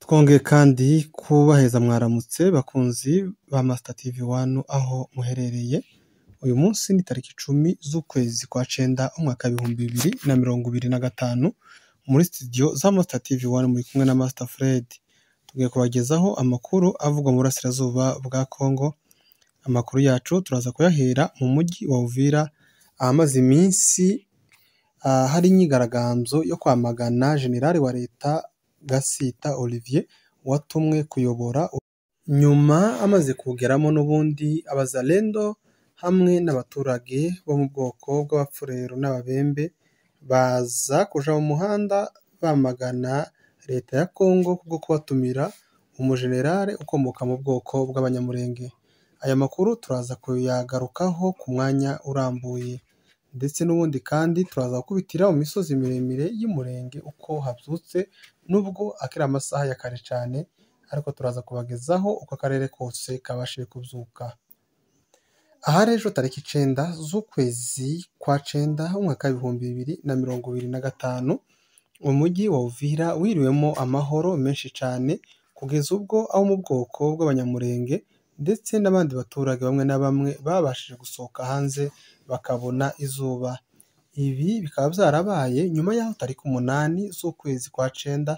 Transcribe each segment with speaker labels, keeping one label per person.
Speaker 1: Twongeye kandi kubaheza mwaramutse bakunzi ba Master TV One aho muherereye. Uyu munsi ni tariki 10 z'ukwezi kwa cenda umwaka w'ibihumbi 2025 muri studio za Master TV One muri kumwe na Master Fred. Tugiye kubagezaho amakuru avugwa mu burasirazuba bwa Congo. Amakuru yacu turaza kuyahera mu mujyi wa Uvira ahamaze iminsi hari inyigaragambyo yo kwamagana generali wa leta Gasita Olivier watumwe kuyobora nyuma amaze kugeramo n'ubundi abazalendo hamwe n'abaturage bo mu bwoko bw'abapfurero n'ababembe baza kuja mu muhanda bamagana leta ya Congo kubwo kubatumira umujenerale ukomoka mu bwoko bw'abanyamurenge. Aya makuru turaza kuyagarukaho ku mwanya urambuye ndetse n'ubundi kandi turaza gukubitira mu misozi miremire y'umurenge uko habyutse nubwo akiri amasaha ya kare cyane, ariko turaza kubagezaho uko akarere kose kabashije kubyuka. Aha rero tariki 9 z'ukwezi kwa cenda umwaka w'ibihumbi 2025 umujyi wa Uvira wiriwemo amahoro menshi cyane kugeza ubwo abo mu bwoko bw'abanyamurenge ndetse n'abandi baturage bamwe na bamwe babashije gusohoka hanze bakabona izuba. Ibi bikaba byarabaye nyuma y'aho tariki 8 z'ukwezi kwa cenda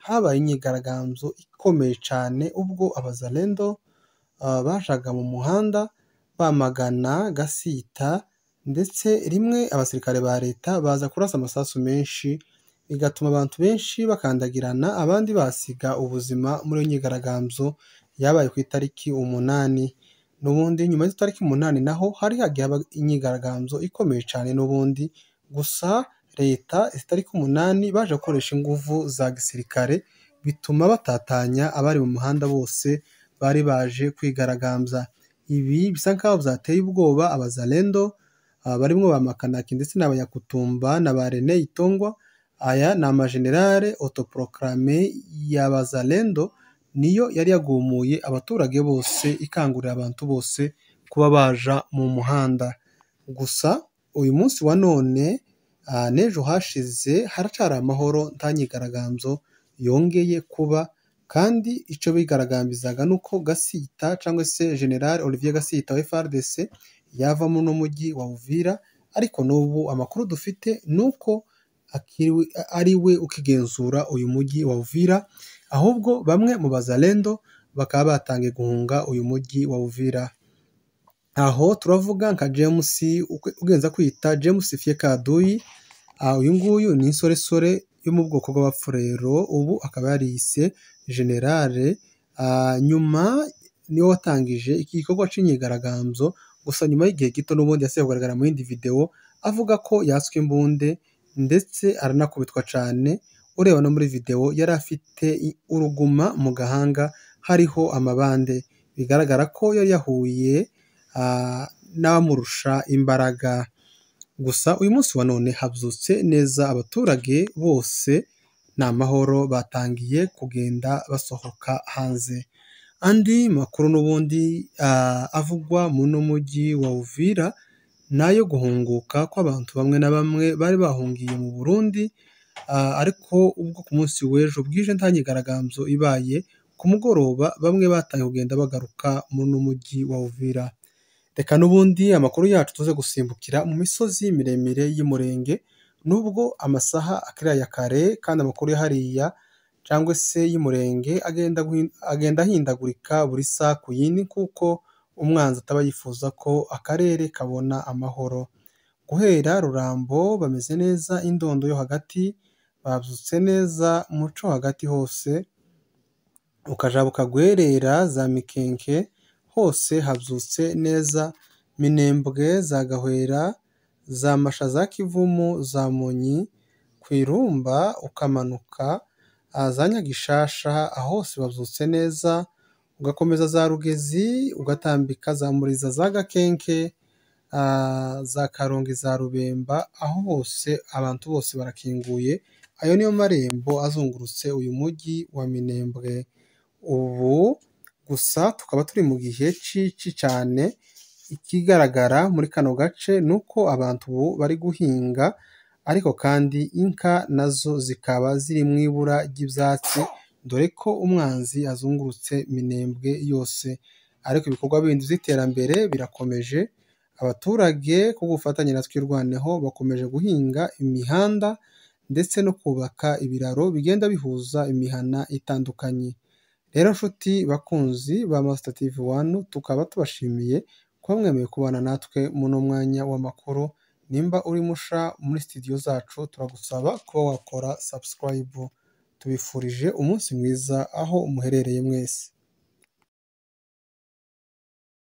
Speaker 1: habaye inyigaragambyo ikomeye cyane ubwo abazalendo bajaga mu muhanda bamagana Gasita, ndetse rimwe abasirikare ba leta baza kurasa amasasu menshi bigatuma abantu benshi bakandagirana abandi basiga ubuzima muri iyo nyigaragambyo yabaye ku itariki 8. N'ubundi nyuma y'itariki 8 naho hari hagiye inyigaragambyo ikomeye cyane n'ubundi, gusa leta itariki 8 baje gukoresha inguvu za gisirikare bituma batatanya abari mu muhanda bose bari baje kwigaragambya. Ibi bisa nkaho byateye ubwoba abazalendo barimo ba Makanaki ndetse n'abanyakutumba na ba Rene Itongwa. Aya ni amagenerale autoproclame y'abazalendo, niyo yari yagumuye abaturage bose ikangurira abantu bose kuba baja mu muhanda. Gusa uyu munsi wa none n'ejo hashize haracari amahoro, nta nyigaragambyo yongeye kuba, kandi icyo bigaragambirizaga nuko Gasita cyangwa se General Olivier Gasita wa FARDC yava mu mujyi wa Uvira, ariko n'ubu amakuru dufite nuko ari we ukigenzura uyu mujyi wa Uvira, ahubwo bamwe mu bazalendo bakaba batangiye guhunga uyu mujyi wa Uvira. Aho turavuga nka James ugenza kwita James Fiekaduyi. Uyu nguyu ni insoresore yo mu bwoko bw'abapfurero, ubu akaba yarise generale. Nyuma niwe watangije iki gikorwa cy'inyigaragambyo, gusa nyuma y'igihe gito n'ubundi yasigaye kugaragara mu yindi video avuga ko yatswe imbunde ndetse aranakubitwa cyane. Ureba no muri video yari afite uruguma mu gahanga hariho amabande, bigaragara ko yari yahuye n'abamurusha imbaraga. Gusa uyu munsi wa none habyutse neza, abaturage bose ni amahoro, batangiye kugenda basohoka hanze. Andi makuru n'ubundi avugwa mu mujyi wa Uvira nayo guhunguka kw'abantu bamwe na bamwe bari bahungiye mu Burundi, ariko ubwo ku munsi w'ejo bwije nta nyigaragambyo ibaye, ku mugoroba bamwe batangiye kugenda bagaruka mu mujyi wa Uvira. Reka n'ubundi amakuru yacu tuze gusimbukira mu misozi miremire y'umurenge, nubwo amasaha akiri aya kare kandi amakuru ya hariya cyangwa se y'umurenge agenda ahindagurika buri saa ku yindi, kuko umwanzi ataba yifuza ko akarere kabona amahoro. Guhera Rurambo bameze neza, Indondo yo hagati babyutse neza, Muco hagati hose ukajabuka guherera za Mikenke hose habyutse neza, Minembwe za Gahwera, za Masha za Kivumu, za Monyi, Kwirumba ukamanuka za Nyagishasha hose babyutse neza, ugakomeza za Rugezi ugatambika za Muriza za Gakenke, za Karongi za Rubemba, aho hose abantu bose barakinguye. Ayo niyo marembo azungurutse uyu mujyi wa Minembwe. Ubu gusa tukaba turi mu gihe cici cyane, ikigaragara muri kano gace nuko abantu ubu bari guhinga, ariko kandi inka nazo zikaba ziri mu ibura ry'ibyatsi dore ko umwanzi azungurutse Minembwe yose, ariko ibikorwa bindi vy'iterambere birakomeje. Abaturage ku bufatanye na Twirwaneho bakomeje guhinga imihanda ndetse no kubaka ibiraro bigenda bihuza imihana itandukanye. Rero nshuti bakunzi ba Master TV One, tukaba tubashimiye kuba mwemeye kubana natwe muno mwanya w'amakuru. Nimba uri musha muri studio zacu, turagusaba kuba wakora subscribe. Tubifurije umunsi mwiza aho muherereye mwese.